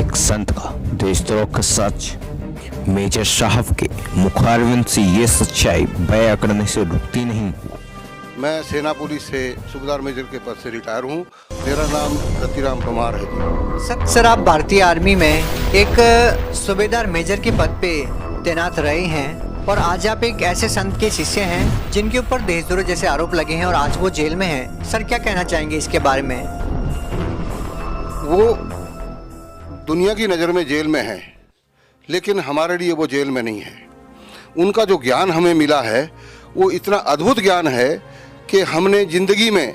एक संत का देशद्रोह का सच, मेजर साहब के मुखारविंद से ये सच्चाई बयां करने से रुकती नहीं। मैं सेना पुलिस से सूबेदार मेजर के पद से रिटायर हूँ। मेरा नाम रतिराम परमार है। सर आप भारतीय आर्मी में एक सूबेदार मेजर के पद पे तैनात रहे हैं और आज आप एक ऐसे संत के शिष्य हैं जिनके ऊपर देशद्रोह जैसे आरोप लगे हैं और आज वो जेल में हैं। सर क्या कहना चाहेंगे इसके बारे में? वो दुनिया की नज़र में जेल में है, लेकिन हमारे लिए वो जेल में नहीं है। उनका जो ज्ञान हमें मिला है वो इतना अद्भुत ज्ञान है कि हमने ज़िंदगी में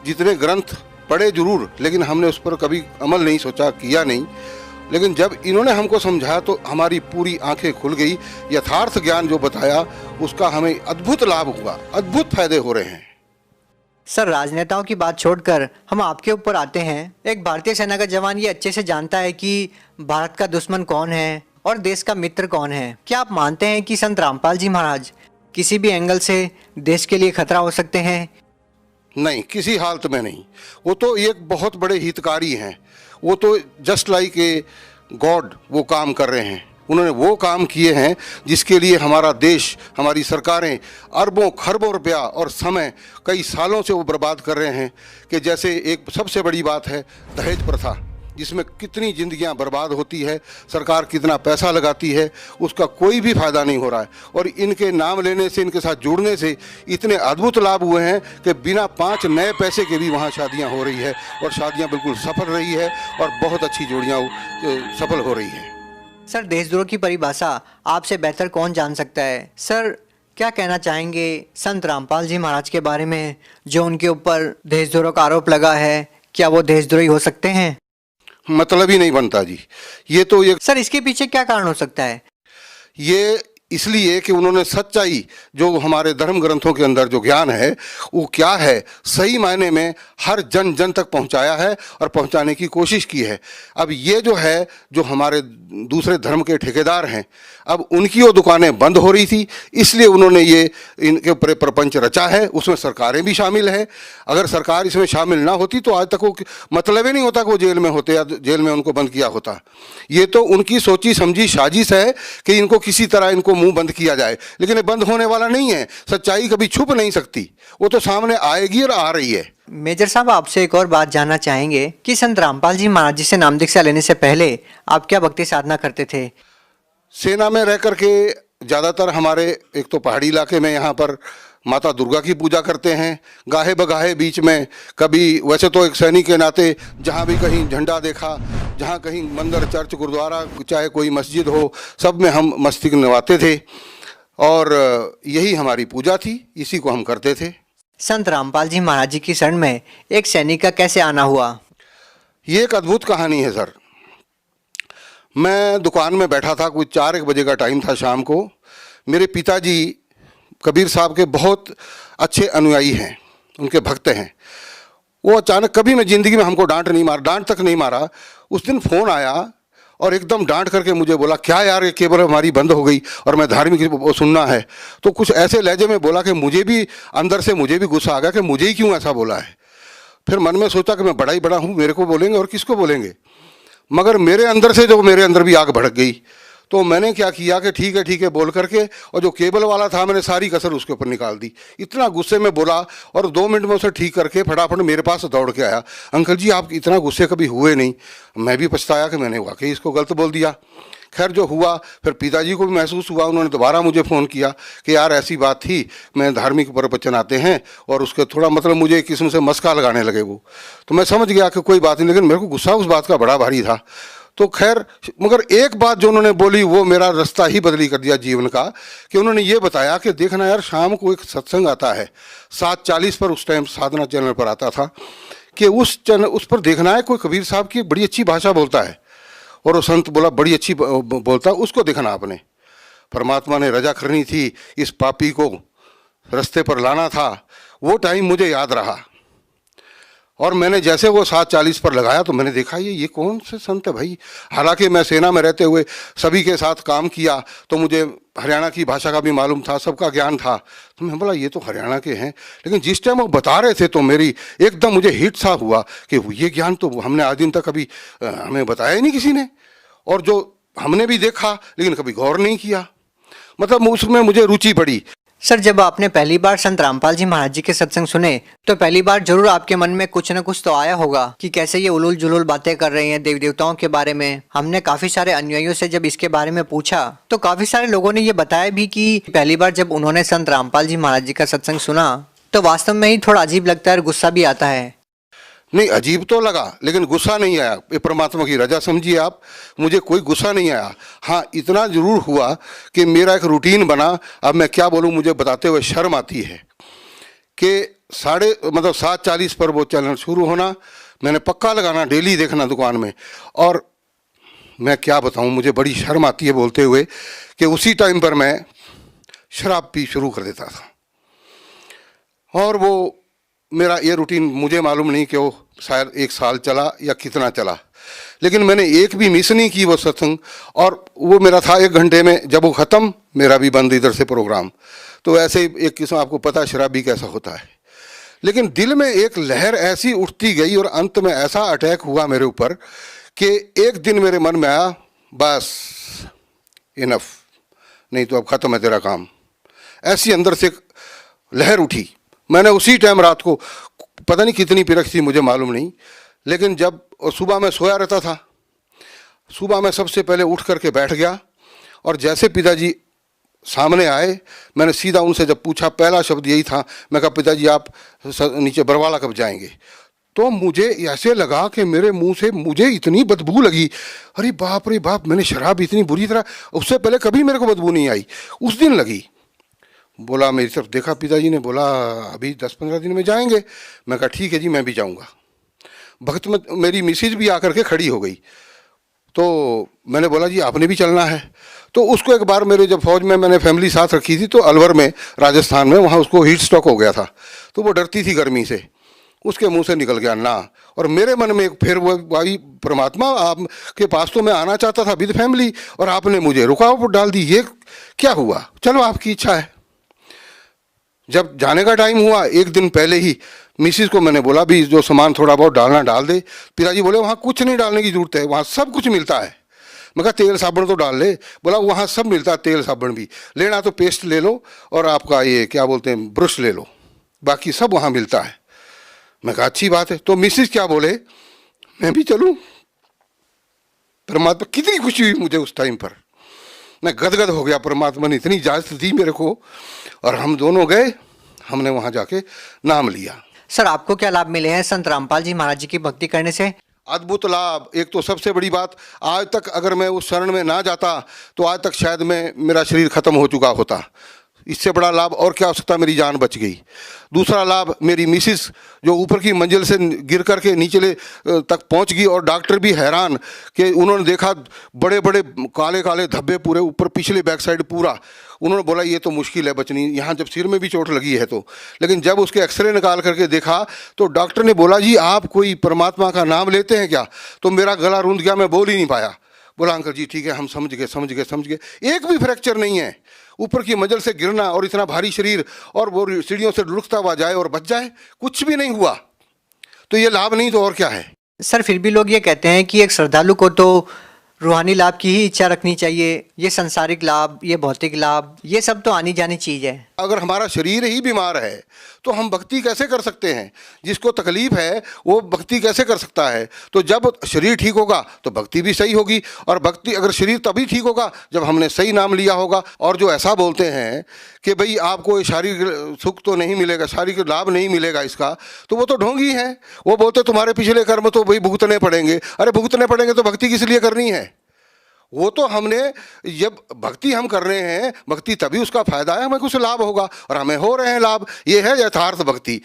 जितने ग्रंथ पढ़े जरूर, लेकिन हमने उस पर कभी अमल नहीं सोचा, किया नहीं। लेकिन जब इन्होंने हमको समझाया तो हमारी पूरी आंखें खुल गई। यथार्थ ज्ञान जो बताया उसका हमें अद्भुत लाभ हुआ, अद्भुत फायदे हो रहे हैं। सर राजनेताओं की बात छोड़कर हम आपके ऊपर आते हैं। एक भारतीय सेना का जवान ये अच्छे से जानता है कि भारत का दुश्मन कौन है और देश का मित्र कौन है। क्या आप मानते हैं कि संत रामपाल जी महाराज किसी भी एंगल से देश के लिए खतरा हो सकते हैं? नहीं, किसी हालत में नहीं। वो तो एक बहुत बड़े हितकारी हैं। वो तो जस्ट लाइक ए गॉड वो काम कर रहे हैं। उन्होंने वो काम किए हैं जिसके लिए हमारा देश, हमारी सरकारें अरबों खरबों रुपया और समय कई सालों से वो बर्बाद कर रहे हैं। कि जैसे एक सबसे बड़ी बात है दहेज प्रथा, जिसमें कितनी जिंदगियां बर्बाद होती है, सरकार कितना पैसा लगाती है, उसका कोई भी फायदा नहीं हो रहा है। और इनके नाम लेने से, इनके साथ जुड़ने से इतने अद्भुत लाभ हुए हैं कि बिना 5 नए पैसे के भी वहाँ शादियाँ हो रही है और शादियाँ बिल्कुल सफल रही है और बहुत अच्छी जोड़ियाँ सफल हो रही हैं। सर देशद्रोह की परिभाषा आपसे बेहतर कौन जान सकता है? सर क्या कहना चाहेंगे संत रामपाल जी महाराज के बारे में जो उनके ऊपर देशद्रोह का आरोप लगा है? क्या वो देशद्रोही हो सकते हैं? मतलब ही नहीं बनता जी। ये तो ये सर इसके पीछे क्या कारण हो सकता है? ये इसलिए कि उन्होंने सच्चाई जो हमारे धर्म ग्रंथों के अंदर जो ज्ञान है वो क्या है सही मायने में हर जन जन तक पहुंचाया है और पहुंचाने की कोशिश की है। अब ये जो है जो हमारे दूसरे धर्म के ठेकेदार हैं, अब उनकी वो दुकानें बंद हो रही थी, इसलिए उन्होंने ये इनके ऊपर प्रपंच रचा है। उसमें सरकारें भी शामिल हैं। अगर सरकार इसमें शामिल ना होती तो आज तक वो मतलब ही नहीं होता कि वो जेल में होते या जेल में उनको बंद किया होता। ये तो उनकी सोची समझी साजिश है कि इनको किसी तरह इनको मुंह बंद किया जाए, लेकिन ये बंद होने वाला नहीं है। सच्चाई कभी छुप नहीं सकती, वो तो सामने आएगी और आ रही है। मेजर साहब आपसे एक और बात जानना चाहेंगे कि संत रामपाल जी महाराज जी से नाम दीक्षा लेने से पहले आप क्या भक्ति साधना करते थे? सेना में रह करके ज़्यादातर हमारे एक तो पहाड़ी इलाके में यहाँ पर माता दुर्गा की पूजा करते हैं। गाहे बगाहे बीच में कभी, वैसे तो एक सैनिक के नाते जहाँ भी कहीं झंडा देखा, जहाँ कहीं मंदिर, चर्च, गुरुद्वारा, चाहे कोई मस्जिद हो, सब में हम मस्तिष्क नवाते थे और यही हमारी पूजा थी, इसी को हम करते थे। संत रामपाल जी महाराज जी की शरण में एक सैनिक का कैसे आना हुआ? ये एक अद्भुत कहानी है सर। मैं दुकान में बैठा था, कुछ 4-1 बजे का टाइम था शाम को। मेरे पिताजी कबीर साहब के बहुत अच्छे अनुयायी हैं, उनके भक्त हैं। वो अचानक, कभी मैं ज़िंदगी में हमको डांट तक नहीं मारा। उस दिन फ़ोन आया और एकदम डांट करके मुझे बोला, क्या यार ये केबल हमारी बंद हो गई और मैं धार्मिक वो सुनना है। तो कुछ ऐसे लहजे में बोला कि मुझे भी अंदर से मुझे भी गुस्सा आ गया कि मुझे ही क्यों ऐसा बोला है। फिर मन में सोचा कि मैं बड़ा ही बड़ा हूँ, मेरे को बोलेंगे और किसको बोलेंगे। मगर मेरे अंदर से जो मेरे अंदर भी आग भड़क गई। तो मैंने क्या किया कि ठीक है बोल करके, और जो केबल वाला था मैंने सारी कसर उसके ऊपर निकाल दी। इतना गुस्से में बोला और 2 मिनट में उसे ठीक करके फटाफट मेरे पास दौड़ के आया। अंकल जी आप इतना गुस्से कभी हुए नहीं। मैं भी पछताया कि मैंने वाकई इसको गलत बोल दिया। खैर जो हुआ, फिर पिताजी को भी महसूस हुआ। उन्होंने दोबारा मुझे फ़ोन किया कि यार ऐसी बात थी, मैं धार्मिक प्रवचन आते हैं और उसके थोड़ा मतलब मुझे एक किस्म से मस्का लगाने लगे वो। तो मैं समझ गया कि कोई बात नहीं, लेकिन मेरे को गुस्सा उस बात का बड़ा भारी था। तो खैर, मगर एक बात जो उन्होंने बोली वो मेरा रास्ता ही बदली कर दिया जीवन का। कि उन्होंने ये बताया कि देखना यार, शाम को एक सत्संग आता है 7:40 पर, उस टाइम साधना चैनल पर आता था, कि उस पर देखना है कोई कबीर साहब की बड़ी अच्छी भाषा बोलता है। और वो संत बोला बड़ी अच्छी बोलता है, उसको देखना आपने। परमात्मा ने रजा करनी थी, इस पापी को रास्ते पर लाना था। वो टाइम मुझे याद रहा। और मैंने जैसे वो 7:40 पर लगाया तो मैंने देखा ये कौन से संत है भाई। हालांकि मैं सेना में रहते हुए सभी के साथ काम किया तो मुझे हरियाणा की भाषा का भी मालूम था, सबका ज्ञान था। तो मैं बोला ये तो हरियाणा के हैं, लेकिन जिस टाइम वो बता रहे थे तो मेरी एकदम मुझे हिट सा हुआ कि ये ज्ञान तो हमने आज दिन तक कभी हमें बताया ही नहीं किसी ने, और जो हमने भी देखा लेकिन कभी गौर नहीं किया। मतलब उसमें मुझे रुचि पड़ी। सर, जब आपने पहली बार संत रामपाल जी महाराज जी के सत्संग सुने तो पहली बार जरूर आपके मन में कुछ न कुछ तो आया होगा कि कैसे ये उलूल जुलूल बातें कर रहे हैं देवी देवताओं के बारे में। हमने काफी सारे अनुयायियों से जब इसके बारे में पूछा तो काफी सारे लोगों ने ये बताया भी कि पहली बार जब उन्होंने संत रामपाल जी महाराज जी का सत्संग सुना तो वास्तव में ही थोड़ा अजीब लगता है और गुस्सा भी आता है। नहीं, अजीब तो लगा लेकिन गुस्सा नहीं आया। ये परमात्मा की रजा समझिए आप, मुझे कोई गुस्सा नहीं आया। हाँ, इतना जरूर हुआ कि मेरा एक रूटीन बना। अब मैं क्या बोलूँ, मुझे बताते हुए शर्म आती है कि 7:40 पर वो चैनल शुरू होना, मैंने पक्का लगाना, डेली देखना दुकान में। और मैं क्या बताऊँ, मुझे बड़ी शर्म आती है बोलते हुए कि उसी टाइम पर मैं शराब पी शुरू कर देता था। और वो मेरा ये रूटीन मुझे मालूम नहीं कि वो शायद 1 साल चला या कितना चला, लेकिन मैंने एक भी मिस नहीं की वो सत्संग। और वो मेरा था 1 घंटे में, जब वो ख़त्म मेरा भी बंद इधर से प्रोग्राम। तो ऐसे ही एक किस्म, आपको पता है शराबी कैसा होता है। लेकिन दिल में एक लहर ऐसी उठती गई और अंत में ऐसा अटैक हुआ मेरे ऊपर कि एक दिन मेरे मन में आया, बस इनफ, नहीं तो अब ख़त्म है तेरा काम। ऐसी अंदर से लहर उठी। मैंने उसी टाइम रात को, पता नहीं कितनी पिरक थी मुझे मालूम नहीं, लेकिन जब सुबह मैं सोया रहता था, सुबह मैं सबसे पहले उठ करके बैठ गया और जैसे पिताजी सामने आए, मैंने सीधा उनसे जब पूछा, पहला शब्द यही था, मैं कहा पिताजी आप नीचे बरवाला कब जाएंगे। तो मुझे ऐसे लगा कि मेरे मुंह से मुझे इतनी बदबू लगी, अरे बाप रे बाप, मैंने शराब इतनी बुरी तरह, उससे पहले कभी मेरे को बदबू नहीं आई, उस दिन लगी। बोला, मेरी तरफ देखा पिताजी ने, बोला अभी 10-15 दिन में जाएंगे। मैं कहा ठीक है जी, मैं भी जाऊंगा। भक्त में मेरी मिसेज भी आकर के खड़ी हो गई, तो मैंने बोला जी आपने भी चलना है। तो उसको एक बार मेरे जब फौज में मैंने फैमिली साथ रखी थी तो अलवर में, राजस्थान में, वहाँ उसको हीट स्ट्रोक हो गया था, तो वो डरती थी गर्मी से, उसके मुंह से निकल गया ना। और मेरे मन में फिर वो भाई परमात्मा, आपके पास तो मैं आना चाहता था विद फैमिली और आपने मुझे रुकावट डाल दी, ये क्या हुआ। चलो आपकी इच्छा है। जब जाने का टाइम हुआ, 1 दिन पहले ही मिसिस को मैंने बोला भी जो सामान थोड़ा बहुत डालना डाल दे। पिताजी बोले वहाँ कुछ नहीं डालने की जरूरत है, वहाँ सब कुछ मिलता है। मैं कहा तेल साबुन तो डाल ले। बोला वहाँ सब मिलता है, तेल साबुन भी लेना तो पेस्ट ले लो और आपका ये क्या बोलते हैं ब्रश ले लो, बाकी सब वहाँ मिलता है। मैं कहा अच्छी बात है। तो मिसिस क्या बोले, मैं भी चलूँ। परमात्मा कितनी खुशी हुई मुझे उस टाइम पर, मैं गदगद हो गया। परमात्मा ने इतनी इजाज़त दी मेरे को और हम दोनों गए, हमने वहाँ जाके नाम लिया। सर, आपको क्या लाभ मिले हैं संत रामपाल जी महाराज जी की भक्ति करने से? अद्भुत लाभ। एक तो सबसे बड़ी बात, आज तक अगर मैं उस शरण में ना जाता तो आज तक शायद मेरा शरीर खत्म हो चुका होता। इससे बड़ा लाभ और क्या हो सकता, मेरी जान बच गई। दूसरा लाभ, मेरी मिसिस जो ऊपर की मंजिल से गिर करके नीचले तक पहुंच गई और डॉक्टर भी हैरान कि उन्होंने देखा बड़े बड़े काले काले धब्बे पूरे ऊपर, पिछले बैक साइड पूरा। उन्होंने बोला ये तो मुश्किल है बचनी, यहाँ जब सिर में भी चोट लगी है तो। लेकिन जब उसके एक्सरे निकाल करके देखा तो डॉक्टर ने बोला जी आप कोई परमात्मा का नाम लेते हैं क्या। तो मेरा गला रूंध गया, मैं बोल ही नहीं पाया। बोला अंकल जी ठीक है, हम समझ गए। एक भी फ्रैक्चर नहीं है। ऊपर की मंजिल से गिरना और इतना भारी शरीर और वो सीढ़ियों से लुढ़कता हुआ जाए और बच जाए, कुछ भी नहीं हुआ। तो ये लाभ नहीं तो और क्या है। सर, फिर भी लोग ये कहते हैं कि एक श्रद्धालु को तो रूहानी लाभ की ही इच्छा रखनी चाहिए, ये संसारिक लाभ, ये भौतिक लाभ, ये सब तो आनी जानी चीज है। अगर हमारा शरीर ही बीमार है तो हम भक्ति कैसे कर सकते हैं। जिसको तकलीफ है वो भक्ति कैसे कर सकता है। तो जब शरीर ठीक होगा तो भक्ति भी सही होगी, और भक्ति अगर शरीर तभी ठीक होगा जब हमने सही नाम लिया होगा। और जो ऐसा बोलते हैं कि भाई आपको शारीरिक सुख तो नहीं मिलेगा, शारीरिक लाभ नहीं मिलेगा इसका, तो वो तो ढोंगी है। वो बोलते तुम्हारे पिछले कर्म तो भाई भुगतने पड़ेंगे। अरे भुगतने पड़ेंगे तो भक्ति किस लिए करनी है। वो तो हमने, जब भक्ति हम कर रहे हैं, भक्ति तभी उसका फायदा है, हमें कुछ लाभ होगा और हमें हो रहे हैं लाभ। ये है यथार्थ भक्ति।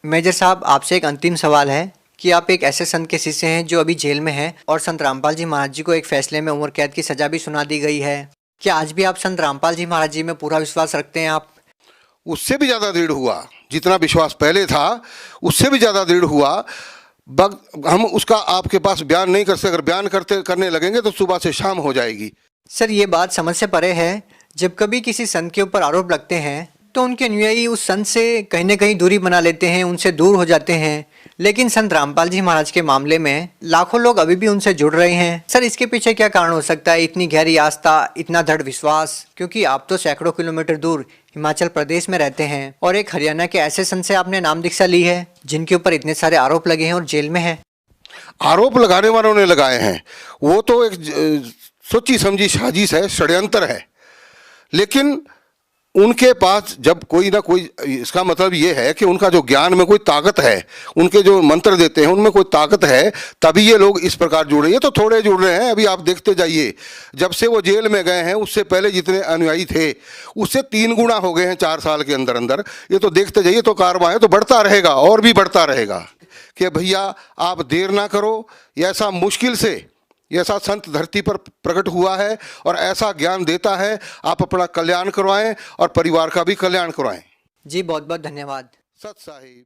मेजर साहब, आपसे एक अंतिम सवाल है कि आप एक ऐसे संत के शिष्य हैं जो अभी जेल में हैं और संत रामपाल जी महाराज जी को एक फैसले में उम्र कैद की सजा भी सुना दी गई है। क्या आज भी आप संत रामपाल जी महाराज जी में पूरा विश्वास रखते हैं आप? उससे भी ज़्यादा दृढ़ हुआ, जितना विश्वास पहले था उससे भी ज़्यादा दृढ़ हुआ। हम उसका आपके पास बयान नहीं कर सकते, अगर बयान करने लगेंगे तो सुबह से शाम हो जाएगी। सर ये बात समझ से परे है। जब कभी किसी संत के ऊपर आरोप लगते हैं तो उनके अनुयायी उस संत से कहीं ना कहीं दूरी बना लेते हैं, उनसे दूर हो जाते हैं। लेकिन संत रामपाल जी महाराज के मामले में लाखों लोग अभी भी उनसे जुड़ रहे हैं। सर इसके पीछे क्या कारण हो सकता है? इतनी गहरी आस्था, इतना दृढ़ विश्वास? क्योंकि आप तो सैकड़ों किलोमीटर दूर हिमाचल प्रदेश में रहते हैं और एक हरियाणा के ऐसे संत से आपने नाम दीक्षा ली है जिनके ऊपर इतने सारे आरोप लगे हैं और जेल में है। आरोप लगाने वालों ने लगाए हैं, वो तो एक सोची समझी साजिश है, षड्यंत्र है। लेकिन उनके पास जब कोई ना कोई, इसका मतलब ये है कि उनका जो ज्ञान में कोई ताकत है, उनके जो मंत्र देते हैं उनमें कोई ताकत है, तभी ये लोग इस प्रकार जुड़ रहे हैं। तो थोड़े जुड़ रहे हैं, अभी आप देखते जाइए, जब से वो जेल में गए हैं उससे पहले जितने अनुयायी थे उससे 3 गुना हो गए हैं 4 साल के अंदर अंदर। ये तो देखते जाइए, तो कारवां है, तो बढ़ता रहेगा और भी बढ़ता रहेगा। कि भैया आप देर ना करो, ऐसा मुश्किल से ऐसा संत धरती पर प्रकट हुआ है और ऐसा ज्ञान देता है, आप अपना कल्याण करवाएं और परिवार का भी कल्याण करवाएं। जी बहुत बहुत धन्यवाद। सत साहिब।